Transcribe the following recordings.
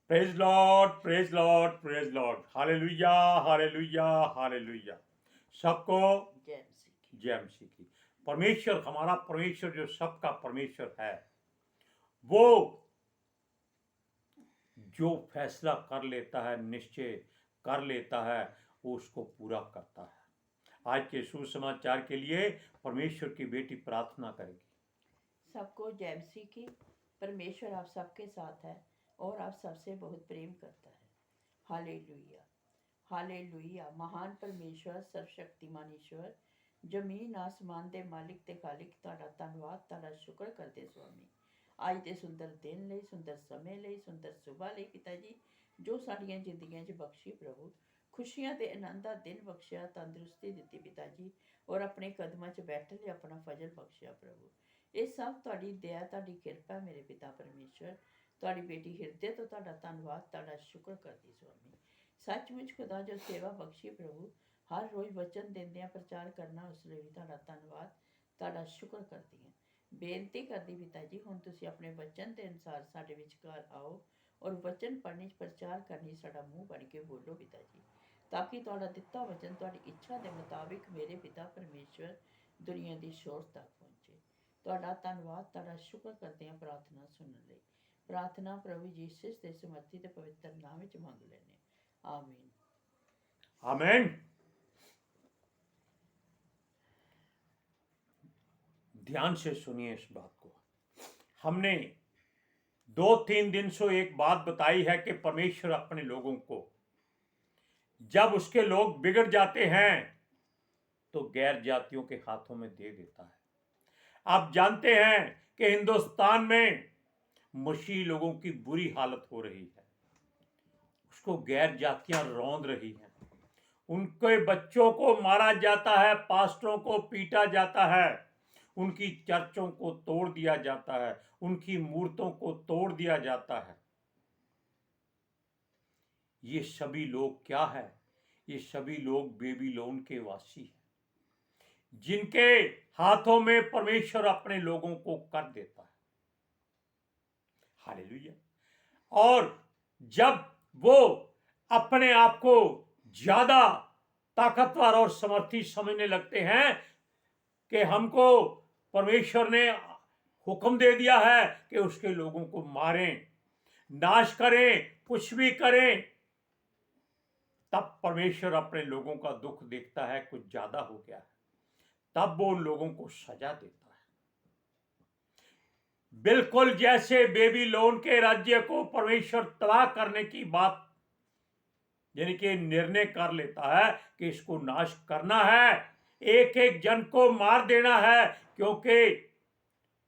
Praise Lord, praise Lord, praise Lord. Hallelujah, hallelujah, hallelujah. सबको जय मसीह की। जय मसीह की। परमेश्वर, हमारा परमेश्वर जो सबका परमेश्वर है, वो जो फैसला कर लेता है, निश्चय कर लेता है, वो उसको पूरा करता है। आज के सुसमाचार के लिए परमेश्वर की बेटी प्रार्थना करेगी। सबको जय मसीह की। परमेश्वर आप सबके साथ है और आप सबसे बहुत प्रेम करता है। Hallelujah, hallelujah. महान परमेश्वर, सर्वशक्तिमान ईश्वर, ਜ਼ਮੀਨ ਆਸਮਾਨ ਦੇ ਮਾਲਿਕ ਤੇ ਖਾਲਿਕ, ਤੁਹਾਡਾ ਧੰਨਵਾਦ, ਤੁਹਾਡਾ ਸ਼ੁਕਰ ਕਰਦੇ ਸੁਆਮੀ, ਅੱਜ ਦੇ ਸੁੰਦਰ ਦਿਨ ਲਈ, ਸੁੰਦਰ ਸਮੇਂ ਲਈ, ਸੁੰਦਰ ਸੁਬਾਹ ਲਈ ਪਿਤਾ ਜੀ, ਜੋ ਸਾਡੀਆਂ ਜ਼ਿੰਦਗੀਆਂ 'ਚ ਬਖਸ਼ੀ ਪ੍ਰਭੂ। ਖੁਸ਼ੀਆਂ ਦੇ ਆਨੰਦ ਦਾ ਦਿਨ ਬਖਸ਼ਿਆ, ਤੰਦਰੁਸਤੀ ਦਿੱਤੀ ਪਿਤਾ ਜੀ, ਔਰ ਆਪਣੇ ਕਦਮਾਂ 'ਚ ਬੈਠਣ ਲਈ ਆਪਣਾ ਫਜ਼ਲ ਬਖਸ਼ਿਆ ਪ੍ਰਭੂ। ਇਹ ਸਭ ਤੁਹਾਡੀ ਦਇਆ, ਤੁਹਾਡੀ ਕਿਰਪਾ ਮੇਰੇ ਪਿਤਾ ਪਰਮੇਸ਼ਵਰ। ਤੁਹਾਡੀ ਬੇਟੀ ਹਿਰਦੇ ਤੋਂ ਤੁਹਾਡਾ ਧੰਨਵਾਦ, ਤੁਹਾਡਾ ਸ਼ੁਕਰ ਕਰਦੀ ਸੁਆਮੀ। ਸੱਚਮੁੱਚ ਖੁਦਾ ਜੋ ਸੇਵਾ ਬਖਸ਼ੀ ਪ੍ਰਭੂ, ਹਰ ਰੋਜ਼ ਵਚਨ ਦਿੰਦਿਆਂ ਪ੍ਰਚਾਰ ਕਰਨਾ, ਉਸ ਲਈ ਵੀ ਤੁਹਾਡਾ ਧੰਨਵਾਦ, ਤੁਹਾਡਾ ਸ਼ੁਕਰ ਕਰਦੀ ਹਾਂ। ਬੇਨਤੀ ਕਰਦੀ ਪਿਤਾ ਜੀ, ਹੁਣ ਤੁਸੀਂ ਆਪਣੇ ਵਚਨ ਦੇ ਅਨੁਸਾਰ ਸਾਡੇ ਵਿਚਕਾਰ ਆਓ ਔਰ ਵਚਨ ਪੜ੍ਹਨੀ, ਪ੍ਰਚਾਰ ਕਰਨੀ, ਸਾਡਾ ਮੂੰਹ ਬਣ ਕੇ ਬੋਲੋ ਪਿਤਾ ਜੀ, ਤਾਂ ਕਿ ਤੁਹਾਡਾ ਦਿੱਤਾ ਵਚਨ ਤੁਹਾਡੀ ਇੱਛਾ ਦੇ ਮੁਤਾਬਿਕ ਮੇਰੇ ਪਿਤਾ ਪਰਮੇਸ਼ਵਰ ਦੁਨੀਆ ਦੀ ਸ਼ੋਰ ਤੱਕ ਪਹੁੰਚੇ। ਤੁਹਾਡਾ ਧੰਨਵਾਦ, ਤੁਹਾਡਾ ਸ਼ੁਕਰ ਕਰਦੇ ਹਾਂ ਪ੍ਰਾਰਥਨਾ ਸੁਣਨ ਲਈ। ਪ੍ਰਾਰਥਨਾ ਪ੍ਰਭੂ ਯੀਸ਼ੂ ਦੇ ਸਮਰਥੀ ਤੇ ਪਵਿੱਤਰ ਨਾਮ ਵਿੱਚ ਮੰਗ ਲੈਂਦੇ। आमीन। आमीन। ध्यान से सुनिए इस बात को। हमने 2-3 दिन से एक बात बताई है कि परमेश्वर अपने लोगों को, जब उसके लोग बिगड़ जाते हैं तो गैर जातियों के हाथों में दे देता है। आप जानते हैं कि हिंदुस्तान में मसीही लोगों की बुरी हालत हो रही है, उसको गैर जातियां रौंद रही हैं, उनके बच्चों को मारा जाता है, पास्टरों को पीटा जाता है, उनकी चर्चों को तोड़ दिया जाता है, उनकी मूर्तों को तोड़ दिया जाता है। ये सभी लोग क्या है? ये सभी लोग बेबीलोन के वासी हैं, जिनके हाथों में परमेश्वर अपने लोगों को कर देता है। हालेलुया। और जब वो अपने आप को ज्यादा ताकतवर और समर्थी समझने लगते हैं कि हमको परमेश्वर ने हुक्म दे दिया है कि उसके लोगों को मारें, नाश करें, कुछ भी करें, तब परमेश्वर अपने लोगों का दुख देखता है कुछ ज्यादा हो गया है, तब वो उन लोगों को सजा देता है। बिल्कुल जैसे बेबीलोन के राज्य को परमेश्वर तबाह करने की बात, यानी कि निर्णय कर लेता है कि इसको नाश करना है, एक एक जन को मार देना है, क्योंकि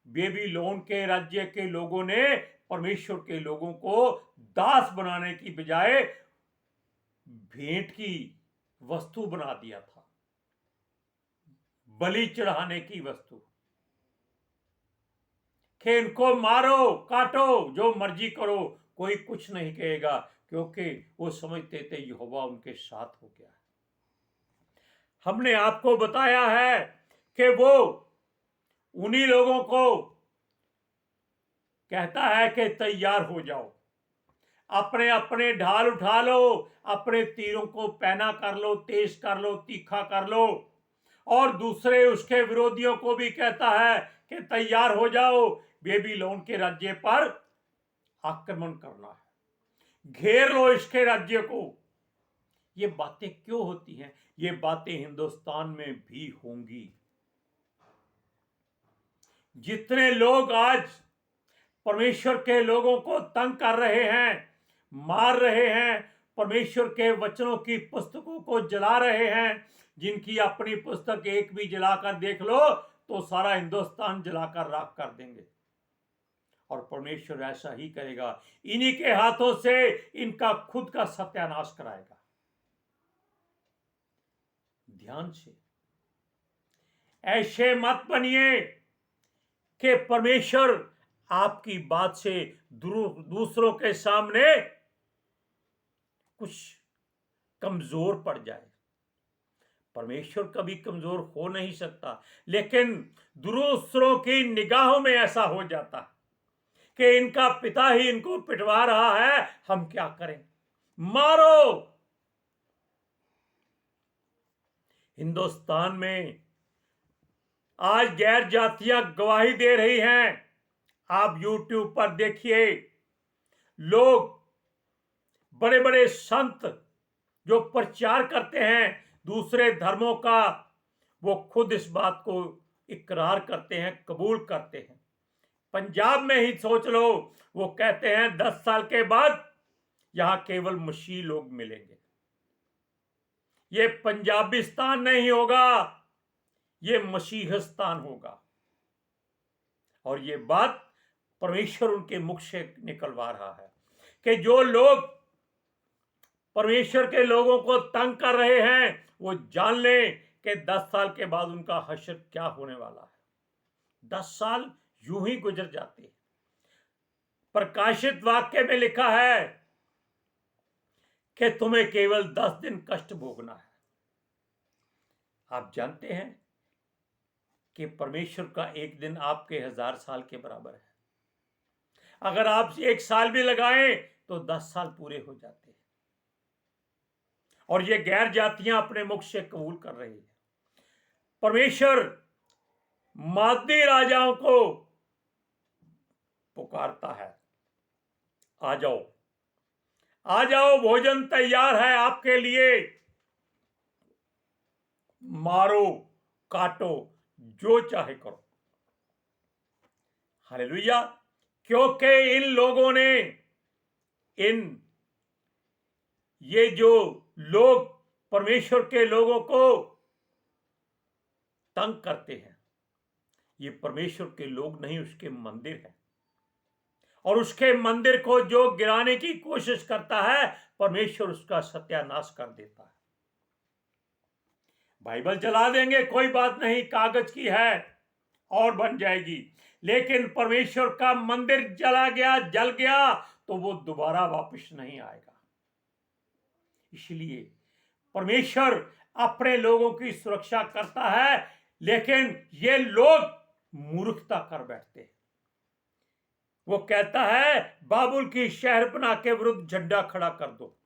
बेबीलोन के राज्य के लोगों ने परमेश्वर के लोगों को दास बनाने की बजाय भेंट की वस्तु बना दिया था, बलि चढ़ाने की वस्तु, कि इनको मारो, काटो, जो मर्जी करो, कोई कुछ नहीं कहेगा, क्योंकि वो समझते थे यहोवा उनके साथ हो गया है। हमने आपको बताया है कि वो उन्हीं लोगों को कहता है कि तैयार हो जाओ, अपने अपने ढाल उठा लो, अपने तीरों को पैना कर लो, तेज कर लो, तीखा कर लो, और दूसरे उसके विरोधियों को भी कहता है कि तैयार हो जाओ, बेबीलोन के राज्य पर आक्रमण करना है, घेर लो इसके राज्य को। ये बातें क्यों होती हैं? ये बातें हिंदुस्तान में भी होंगी। जितने लोग आज परमेश्वर के लोगों को तंग कर रहे हैं, मार रहे हैं, परमेश्वर के वचनों की पुस्तकों को जला रहे हैं, जिनकी अपनी पुस्तक एक भी जलाकर देख लो तो सारा हिंदुस्तान जलाकर राख कर देंगे, और परमेश्वर ऐसा ही करेगा, इन्हीं के हाथों से इनका खुद का सत्यानाश कराएगा। ध्यान से, ऐसे मत बनिए कि परमेश्वर आपकी बात से दूसरों के सामने कुछ कमजोर पड़ जाए। परमेश्वर कभी कमजोर हो नहीं सकता, लेकिन दूसरों की निगाहों में ऐसा हो जाता है कि इनका पिता ही इनको पिटवा रहा है, हम क्या करें, मारो। हिंदुस्तान में आज गैर जातियां गवाही दे रही हैं। आप YouTube पर देखिए, लोग बड़े बड़े संत जो प्रचार करते हैं दूसरे धर्मों का, वो खुद इस बात को इकरार करते हैं, कबूल करते हैं। पंजाब में ही सोच लो, वो कहते हैं 10 साल के बाद यहां केवल मसीही लोग मिलेंगे। ये पंजाबिस्तान नहीं होगा, ये मसीहिस्तान होगा। और ये बात परमेश्वर उनके मुख से निकलवा रहा है कि जो लोग परमेश्वर के लोगों को तंग कर रहे हैं, वो जान लें कि 10 साल के बाद उनका हश्र क्या होने वाला है। 10 साल यूं ही गुजर जाते हैं। प्रकाशित वाक्य में लिखा है कि तुम्हें केवल 10 दिन कष्ट भोगना है। आप जानते हैं कि परमेश्वर का एक दिन आपके 1000 साल के बराबर है। अगर आप 1 साल भी लगाएं तो 10 साल पूरे हो जाते हैं। और ये गैर जातियां अपने मुख से कबूल कर रही है। परमेश्वर मादी राजाओं को पुकारता है, आ जाओ, आ जाओ, भोजन तैयार है आपके लिए, मारो, काटो, जो चाहे करो। हालेलुया। क्योंकि इन लोगों ने, ये जो लोग परमेश्वर के लोगों को तंग करते हैं, ये परमेश्वर के लोग नहीं, उसके मंदिर हैं। और उसके मंदिर को जो गिराने की कोशिश करता है, परमेश्वर उसका सत्यानाश कर देता है। बाइबल जला देंगे, कोई बात नहीं, कागज की है और बन जाएगी। लेकिन परमेश्वर का मंदिर जला गया, जल गया, तो वो दोबारा वापस नहीं आएगा। इसलिए परमेश्वर अपने लोगों की सुरक्षा करता है, लेकिन ये लोग मूर्खता कर बैठते हैं। वो कहता है बाबुल की शहरपनाह के विरुद्ध झंडा खड़ा कर दो,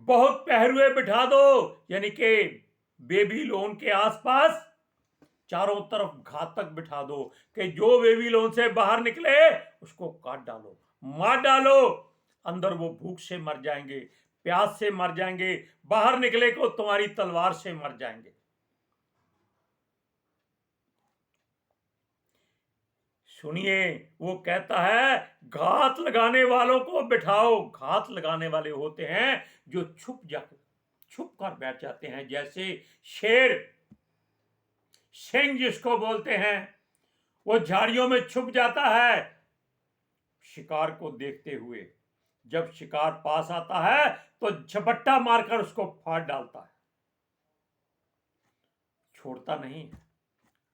बहुत पहरुए बिठा दो, यानी कि बेबीलोन के आसपास चारों तरफ घातक बिठा दो कि जो बेबीलोन से बाहर निकले उसको काट डालो, मार डालो। अंदर वो भूख से मर जाएंगे, प्यास से मर जाएंगे, बाहर निकले को तुम्हारी तलवार से मर जाएंगे। सुनिए, वो कहता है घात लगाने वालों को बिठाओ। घात लगाने वाले होते हैं जो छुप कर बैठ जाते हैं, जैसे शेर, सिंह जिसको बोलते हैं, वो झाड़ियों में छुप जाता है शिकार को देखते हुए। जब शिकार पास आता है तो झपट्टा मारकर उसको फाड़ डालता है, छोड़ता नहीं,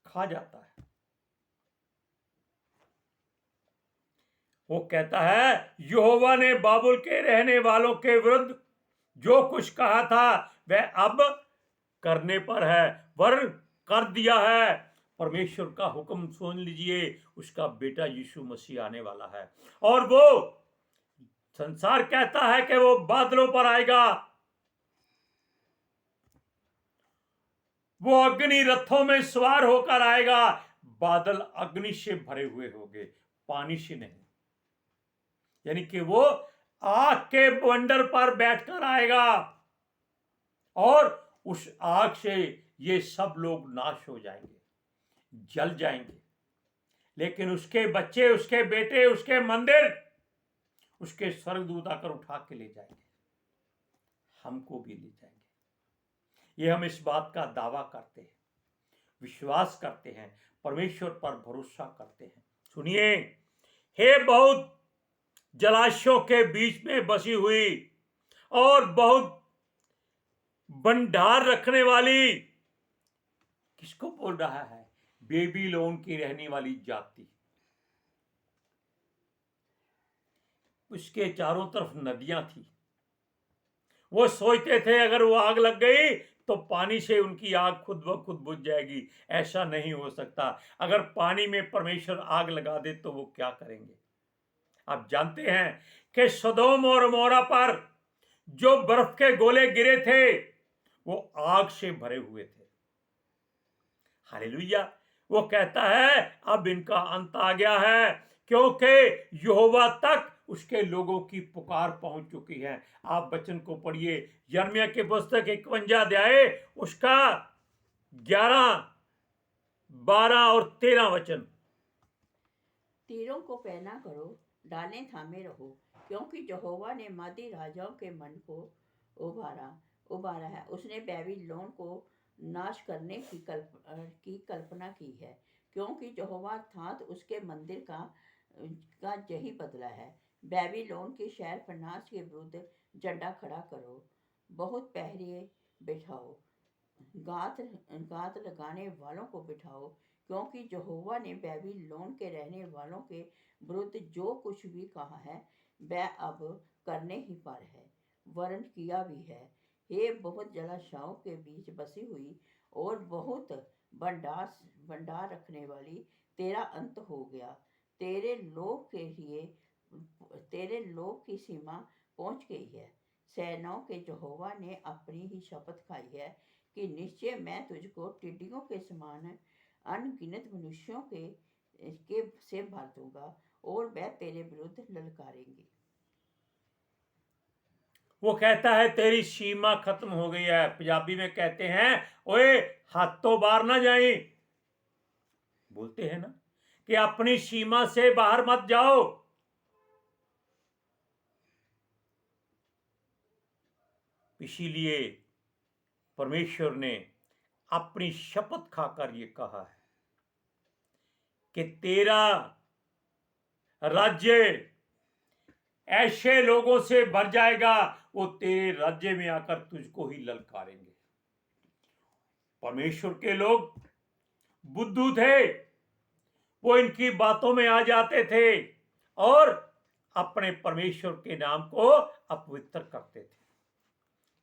खा जाता है। वो कहता है यहोवा ने बाबुल के रहने वालों के विरुद्ध जो कुछ कहा था वह अब करने पर है, वरन कर दिया है। परमेश्वर का हुक्म सुन लीजिए, उसका बेटा यीशु मसीह आने वाला है, और वो संसार कहता है कि वो बादलों पर आएगा, वो अग्नि रथों में सवार होकर आएगा। बादल अग्नि से भरे हुए होंगे, पानी से नहीं। यानी कि वो आग के बवंडर पर बैठकर आएगा, और उस आग से ये सब लोग नाश हो जाएंगे, जल जाएंगे। लेकिन उसके बच्चे, उसके बेटे, उसके मंदिर, उसके स्वर्गदूत आकर उठा के ले जाएंगे, हमको भी ले जाएंगे। ये हम इस बात का दावा करते हैं, विश्वास करते हैं, परमेश्वर पर भरोसा करते हैं। सुनिए, हे बहुत जलाशयों के बीच में बसी हुई और बहुत भंडार रखने वाली, किसको बोल रहा है? बेबीलोन की रहने वाली जाति। उसके चारों तरफ नदियां थी। वो सोचते थे अगर वो आग लग गई तो पानी से उनकी आग खुद ब खुद बुझ जाएगी। ऐसा नहीं हो सकता। अगर पानी में परमेश्वर आग लगा दे तो वो क्या करेंगे? आप जानते हैं कि सदोम और अमोरा पर जो बर्फ के गोले गिरे थे वो आग से भरे हुए थे। हालेलुया। वो कहता है अब इनका अंत आ गया है, क्योंकि यहोवा तक उसके लोगों की पुकार पहुंच चुकी है। आप वचन को पढ़िए, यिर्मयाह की पुस्तक 51 अध्याय उसका 11, 12 और 13 वचन। तीरों को पहना करो, डालें थामे रहो, क्योंकि यहोवा ने मादी राजाओं के मन को उबारा है। उसने बेबीलोन को नाश करने की कल्पना की है, क्योंकि यहोवा अर्थात उसके मंदिर का यही बदला है। बेबीलोन के शहर पर नाश के विरुद्ध झंडा खड़ा करो, बहुत पहरे बिठाओ, गात लगाने वालों को बिठाओ, क्योंकि यहोवा ने बेबीलोन के रहने वालों के विरुद्ध जो कुछ भी कहा है वह अब करने ही पर है, वरन किया भी है। हे बहुत जलाशयों के बीच बसी हुई और बहुत भंडार रखने वाली, तेरा अंत हो गया। तेरे लोग की सीमा पहुंच गई है। सेनाओं के यहोवा ने अपनी ही शपथ खाई है कि निश्चय मैं तुझको टिड्डियों के समान अनगिनत मनुष्यों के से भर दूंगा और वह तेरे विरुद्ध ललकारेंगे। वो कहता है तेरी सीमा खत्म हो गई है। पंजाबी में कहते हैं ओए हाथों बाहर ना जाए, बोलते हैं ना कि अपनी सीमा से बाहर मत जाओ। इसीलिए परमेश्वर ने अपनी शपथ खाकर ये कहा है कि तेरा राज्य ऐसे लोगों से भर जाएगा, वो तेरे राज्य में आकर तुझको ही ललकारेंगे। परमेश्वर के लोग बुद्धू थे, वो इनकी बातों में आ जाते थे और अपने परमेश्वर के नाम को अपवित्र करते थे।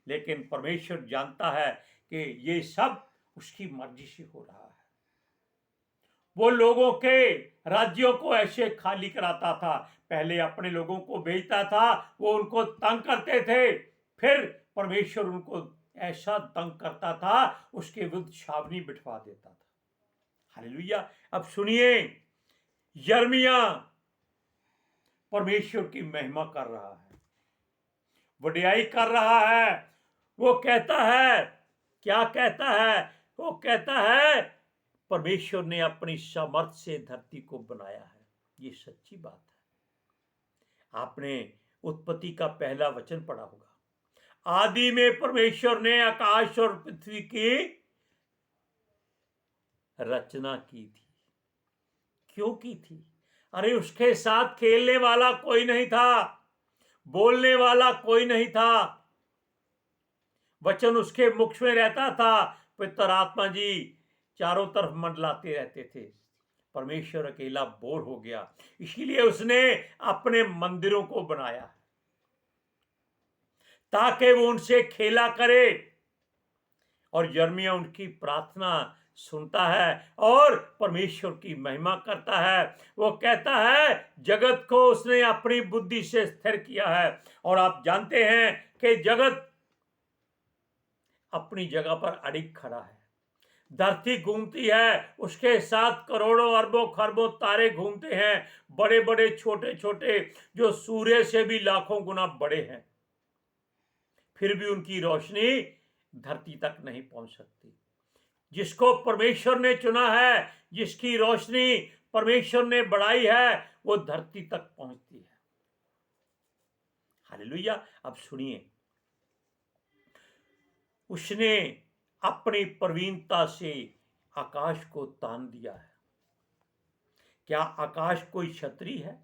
लेकिन परमेश्वर जानता है कि ये सब उसकी मर्जी से हो रहा है। वो लोगों के राज्यों को ऐसे खाली कराता था। पहले अपने लोगों को भेजता था, वो उनको तंग करते थे, फिर परमेश्वर उनको ऐसा तंग करता था, उसके विरुद्ध छावनी बिठवा देता था। हालेलुया। अब सुनिए, यिर्मयाह परमेश्वर की महिमा कर रहा है, वडियाई कर रहा है। वो कहता है, क्या कहता है? वो कहता है परमेश्वर ने अपनी सामर्थ्य से धरती को बनाया है। ये सच्ची बात है। आपने उत्पत्ति का पहला वचन पढ़ा होगा। आदि में परमेश्वर ने आकाश और पृथ्वी की रचना की थी। क्यों की थी? अरे उसके साथ खेलने वाला कोई नहीं था, बोलने वाला कोई नहीं था, वचन उसके मुख में रहता था, पवित्र आत्मा जी चारों तरफ मंडलाते रहते थे। परमेश्वर अकेला बोर हो गया, इसीलिए उसने अपने मंदिरों को बनाया ताकि वो उनसे खेला करे। और यिर्मयाह उनकी प्रार्थना सुनता है और परमेश्वर की महिमा करता है। वो कहता है जगत को उसने अपनी बुद्धि से स्थिर किया है। और आप जानते हैं कि जगत अपनी जगह पर अडिग खड़ा है। धरती घूमती है, उसके साथ करोड़ों अरबों खरबों तारे घूमते हैं, बड़े बड़े छोटे छोटे, जो सूर्य से भी लाखों गुना बड़े हैं। फिर भी उनकी रोशनी धरती तक नहीं पहुंच सकती। जिसको परमेश्वर ने चुना है, जिसकी रोशनी परमेश्वर ने बढ़ाई है, वो धरती तक पहुंचती है। हालेलुया। अब सुनिए, उसने अपनी प्रवीणता से आकाश को तान दिया है। क्या आकाश कोई छतरी है?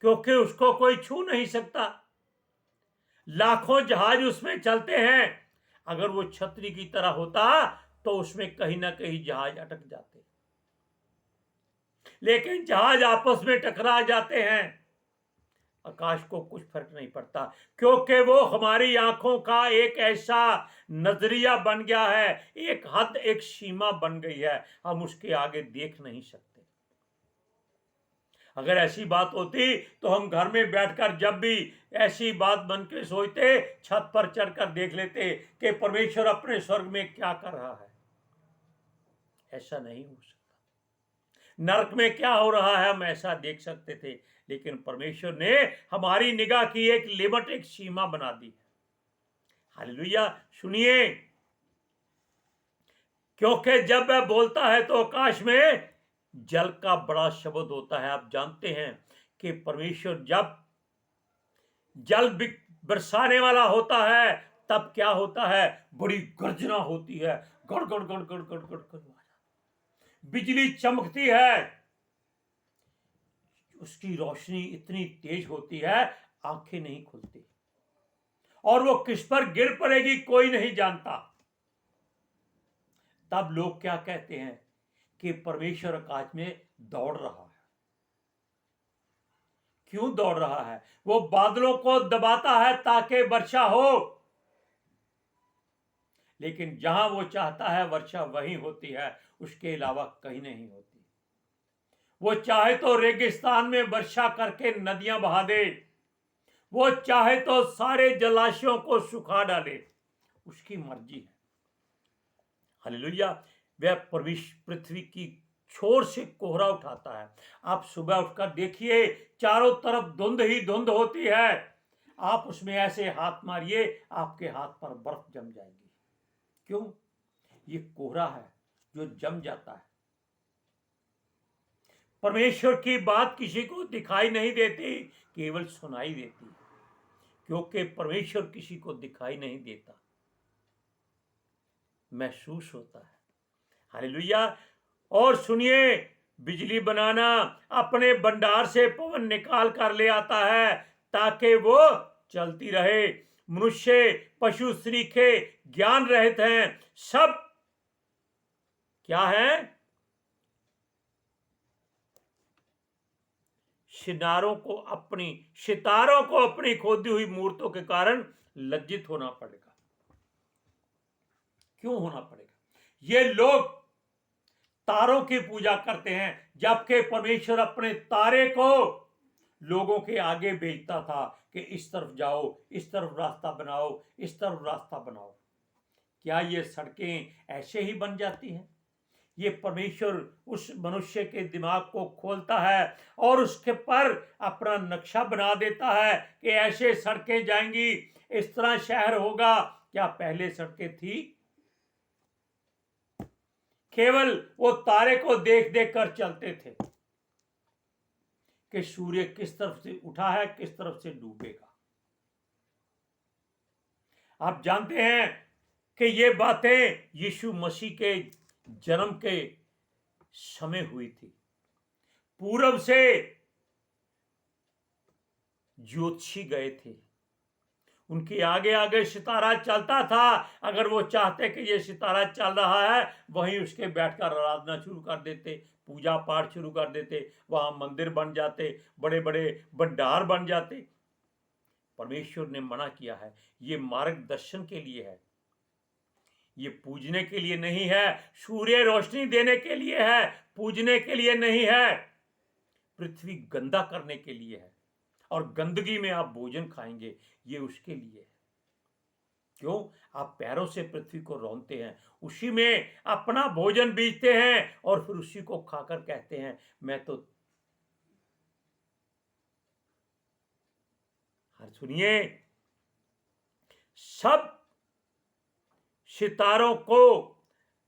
क्योंकि उसको कोई छू नहीं सकता। लाखों जहाज उसमें चलते हैं, अगर वो छतरी की तरह होता तो उसमें कहीं ना कहीं जहाज अटक जाते। लेकिन जहाज आपस में टकरा जाते हैं, आकाश को कुछ फर्क नहीं पड़ता, क्योंकि वो हमारी आंखों का एक ऐसा नजरिया बन गया है, एक हद, एक सीमा बन गई है, हम उसके आगे देख नहीं सकते। अगर ऐसी बात होती तो हम घर में बैठकर जब भी ऐसी बात बन के सोचते, छत पर चढ़कर देख लेते कि परमेश्वर अपने स्वर्ग में क्या कर रहा है। ऐसा नहीं हो सकता। नरक में क्या हो रहा है हम ऐसा देख सकते थे, लेकिन परमेश्वर ने हमारी निगाह की एक लिमिट, एक सीमा बना दी है। हालेलुया। सुनिए, क्योंकि जब वह बोलता है तो आकाश में जल का बड़ा शब्द होता है। आप जानते हैं कि परमेश्वर जब जल बरसाने वाला होता है तब क्या होता है, बड़ी गर्जना होती है, गड़ गड़ गड़ गड़ गड़ गड़ गड़, बिजली चमकती है, उसकी रोशनी इतनी तेज होती है आंखें नहीं खुलती, और वो किस पर गिर पड़ेगी कोई नहीं जानता। तब लोग क्या कहते हैं कि परमेश्वर आकाश में दौड़ रहा है। क्यों दौड़ रहा है? वो बादलों को दबाता है ताकि वर्षा हो, लेकिन जहां वो चाहता है वर्षा वहीं होती है, उसके अलावा कहीं नहीं होती। वो चाहे तो रेगिस्तान में वर्षा करके नदियां बहा दे, वो चाहे तो सारे जलाशयों को सुखा डाले, उसकी मर्जी है। हालेलुया। वह परमेश्वर पृथ्वी की छोर से कोहरा उठाता है। आप सुबह उठकर देखिए, चारों तरफ धुंध ही धुंध होती है, आप उसमें ऐसे हाथ मारिए, आपके हाथ पर बर्फ जम जाएगी। क्यों? ये कोहरा है जो जम जाता है। परमेश्वर की बात किसी को दिखाई नहीं देती, केवल सुनाई देती है, क्योंकि परमेश्वर किसी को दिखाई नहीं देता, महसूस होता है। हालेलुया। और सुनिए, बिजली बनाना अपने भंडार से पवन निकाल कर ले आता है ताकि वो चलती रहे। मनुष्य, पशु, सरीखे ज्ञान रहित हैं, सब क्या है? सितारों को अपनी खोदी हुई मूर्तों के कारण लज्जित होना पड़ेगा। क्यों होना पड़ेगा? ये लोग तारों की पूजा करते हैं, जबकि परमेश्वर अपने तारे को लोगों के आगे भेजता था कि इस तरफ जाओ, इस तरफ रास्ता बनाओ, इस तरफ रास्ता बनाओ। क्या ये सड़कें ऐसे ही बन जाती हैं? ये परमेश्वर उस मनुष्य के दिमाग को खोलता है और उसके पर अपना नक्शा बना देता है कि ऐसे सड़कें जाएंगी, इस तरह शहर होगा। क्या पहले सड़कें थी? केवल वो तारे को देख देख कर चलते थे कि सूर्य किस तरफ से उठा है, किस तरफ से डूबेगा। आप जानते हैं कि ये बातें यीशु मसीह के जन्म के समय हुई थी। पूरब से ज्योतिषी गए थे, उनके आगे आगे सितारा चलता था। अगर वो चाहते कि ये सितारा चल रहा है, वहीं उसके बैठकर आराधना शुरू कर देते, पूजा पाठ शुरू कर देते, वहां मंदिर बन जाते, बड़े बड़े भंडार बन जाते। परमेश्वर ने मना किया है, ये मार्गदर्शन के लिए है, ये पूजने के लिए नहीं है। सूर्य रोशनी देने के लिए है, पूजने के लिए नहीं है। पृथ्वी गंदा करने के लिए है, और गंदगी में आप भोजन खाएंगे, ये उसके लिए है। क्यों? आप पैरों से पृथ्वी को रौंदते हैं, उसी में अपना भोजन बीजते हैं, और फिर उसी को खाकर कहते हैं मैं तो। सुनिए, सब सितारों को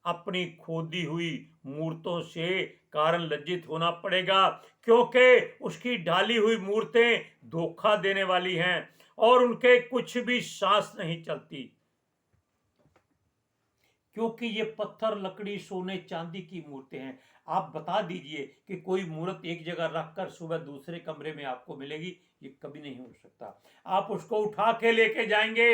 अपनी खोदी हुई मूर्तों से कारण लज्जित होना पड़ेगा, क्योंकि उसकी ढाली हुई मूर्तें धोखा देने वाली हैं और उनके कुछ भी सांस नहीं चलती, क्योंकि ये पत्थर, लकड़ी, सोने, चांदी की मूर्तें हैं। आप बता दीजिए कि कोई मूर्त एक जगह रखकर सुबह दूसरे कमरे में आपको मिलेगी? ये कभी नहीं हो सकता। आप उसको उठा के लेके जाएंगे,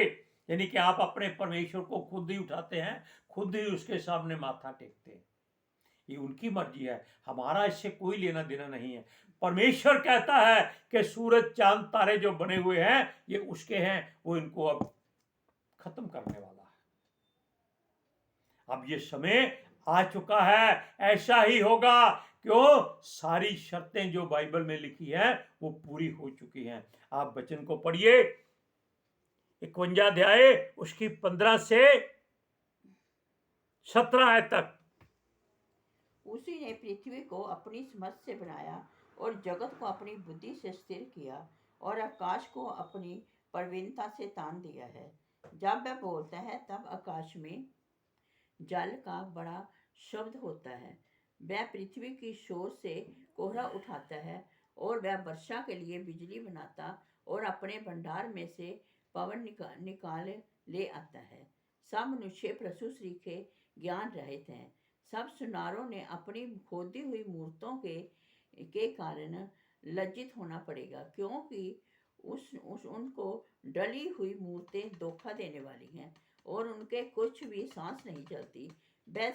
यानी कि आप अपने परमेश्वर को खुद ही उठाते हैं, खुद ही उसके सामने माथा टेकते हैं। ये उनकी मर्जी है, हमारा इससे कोई लेना देना नहीं है। परमेश्वर कहता है कि सूरज चांद तारे जो बने हुए हैं ये उसके हैं, वो इनको अब खत्म करने वाला है। अब ये समय आ चुका है, ऐसा ही होगा। क्यों? सारी शर्तें जो बाइबल में लिखी है वो पूरी हो चुकी हैं। आप वचन को पढ़िए, 51 अध्याय उसकी 15 से 17 आयत तक। उसी ने पृथ्वी को अपनी समझ से बनाया और जगत को अपनी बुद्धि से स्थिर किया और आकाश को अपनी प्रवीणता से तान दिया है। जब वह बोलता है तब आकाश में जल का बड़ा शब्द होता है। वह पृथ्वी की शोर से कोहरा उठाता है और वह वर्षा के लिए बिजली बनाता और अपने भंडार में से पवन निकाल ले आता है। सब मनुष्य प्रसु सरीखे ज्ञान रहित हैं। सब सुनारों ने अपनी खोदी हुई मूर्तों के कारण लज्जित होना पड़ेगा, क्योंकि उनको डली हुई मूर्तें धोखा देने वाली हैं और उनके कुछ भी सांस नहीं चलती। वह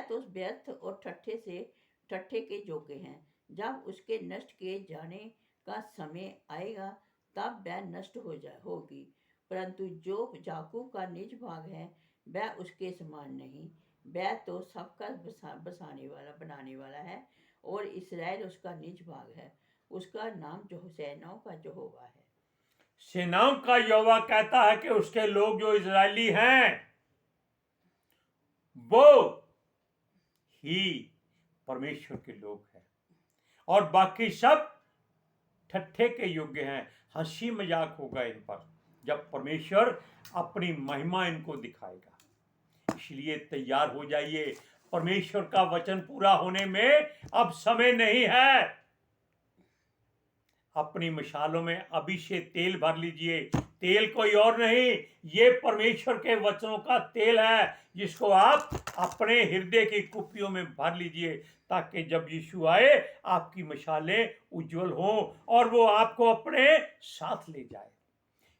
तो व्यर्थ और ठट्ठे के जोगे हैं। जब उसके नष्ट किए जाने का समय आएगा तब वह नष्ट होगी, परंतु जो याकूब का निज भाग है वह उसके समान नहीं। वह तो सबका बनाने वाला है और इस्राएल उसका निज भाग है। उसका नाम जो सेनाओं का यहोवा है। सेनाओं का यहोवा कहता है कि उसके लोग जो इजरायली हैं वो ही परमेश्वर के लोग हैं और बाकी सब ठट्ठे के योग्य हैं। हंसी मजाक होगा इन पर जब परमेश्वर अपनी महिमा इनको दिखाएगा। इसलिए तैयार हो जाइए, परमेश्वर का वचन पूरा होने में अब समय नहीं है। अपनी मशालों में अभी से तेल भर लीजिए। तेल कोई और नहीं, ये परमेश्वर के वचनों का तेल है, जिसको आप अपने हृदय की कुप्पियों में भर लीजिए, ताकि जब यीशु आए आपकी मशालें उज्जवल हों और वो आपको अपने साथ ले जाए।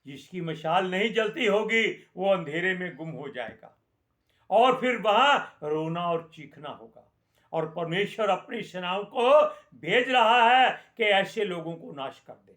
जिसकी मशाल नहीं जलती होगी वो अंधेरे में गुम हो जाएगा और फिर वहां रोना और चीखना होगा। और परमेश्वर अपनी सेनाओं को भेज रहा है कि ऐसे लोगों को नाश कर दे।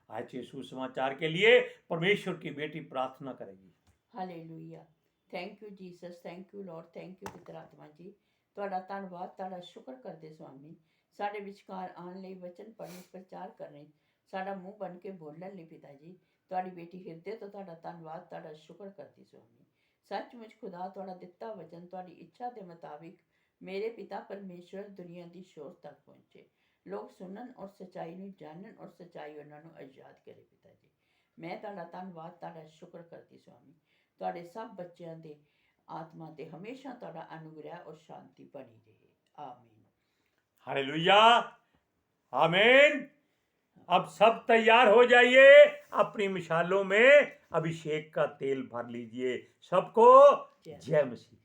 आज के सुसमाचार के लिए परमेश्वर की बेटी प्रार्थना करेगी। Hallelujah. Thank you Jesus, thank you Lord, thank you पिता आत्मा जी। ਤੁਹਾਡਾ ਧੰਨਵਾਦ, ਤੁਹਾਡਾ ਸ਼ੁਕਰ ਕਰਦੇ ਸੁਆਮੀ, ਸਾਡੇ ਵਿਚਕਾਰ ਆਉਣ ਲਈ, ਵਚਨ ਪੜ੍ਹਨ, ਪ੍ਰਚਾਰ ਕਰਨੇ, ਸਾਡਾ ਮੂੰਹ ਬਣ ਕੇ ਬੋਲਣ ਲਈ ਪਿਤਾ ਜੀ। ਤੁਹਾਡੀ ਬੇਟੀ ਹਿਰਦੇ ਤੋਂ ਤੁਹਾਡਾ ਧੰਨਵਾਦ, ਤੁਹਾਡਾ ਸ਼ੁਕਰ ਕਰਦੀ ਸੁਆਮੀ। सचमुच खुदा ਤੁਹਾਡਾ ਦਿੱਤਾ ਵਚਨ ਤੁਹਾਡੀ ਇੱਛਾ ਦੇ ਮੁਤਾबिक मेरे पिता परमेश्वर दुनिया की शोर तक पहुँचे। लोग सुनन और सच्चाई ਨੂੰ जानन और सच्चाई ਉਹਨਾਂ ਨੂੰ आजाद करे पिता जी। मैं ਤੁਹਾਡਾ ਧੰਨਵਾਦ, ਤੁਹਾਡਾ ਸ਼ੁਕਰ ਕਰਦੀ ਸੁਆਮੀ। ਤੁਹਾਡੇ ਸਭ ਬੱਚਿਆਂ ਦੇ आत्मा ते हमेशा ਤੁਹਾਡਾ अनुग्रह और शांति बनी रहे। आमीन। हालेलुया, आमीन। अब सब तैयार हो जाइए, अपनी मिसालों में अभिषेक का तेल भर लीजिए। सबको जय मसीह।